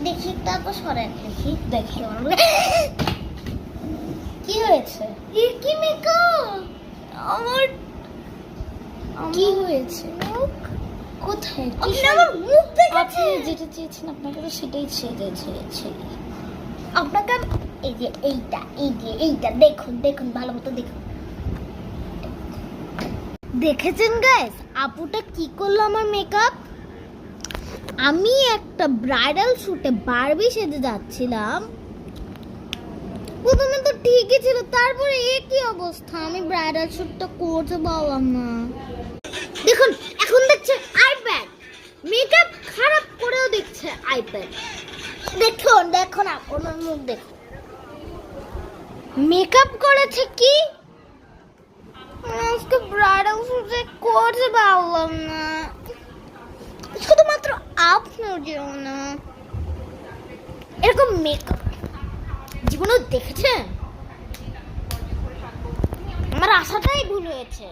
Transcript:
দেখি তারপর সরেন দেখি কি হয়েছে? কি মেকআপ? আমার কি হয়েছে? মুখ কোথায়? আপনি আমার মুখ দেখেছেন? আপনি যেটা চেয়েছেন আপনাকে তো সেটাই চেয়েছি। আপনাকে এই যে এইটা দেখুন ভালো মতো দেখুন। দেখেছেন গাইস আপুটা কি করলো আমার মেকআপ? আমি একটা ব্রাইডাল শুটে বারবি সেজে যাচ্ছিলাম, প্রথমে তো ঠিকই ছিল, তারপরে কি অবস্থা, আমি ব্রাইডাল শুটটা করতে পারলাম না। দেখুন এখন দেখছে আইপ্যাড, মেকআপ খারাপ করেও দেখছে আইপ্যাড। দেখুন আপনার মুখ দেখুন, মেকআপ করেছে কি, আজকে ব্রাইডাল শুটে করতে পারলাম না, শুধুমাত্র আপনার জন্য। এরকম মেকআপ জীবনে দেখেছেন? আমার আশাটাই ভুল হয়েছে।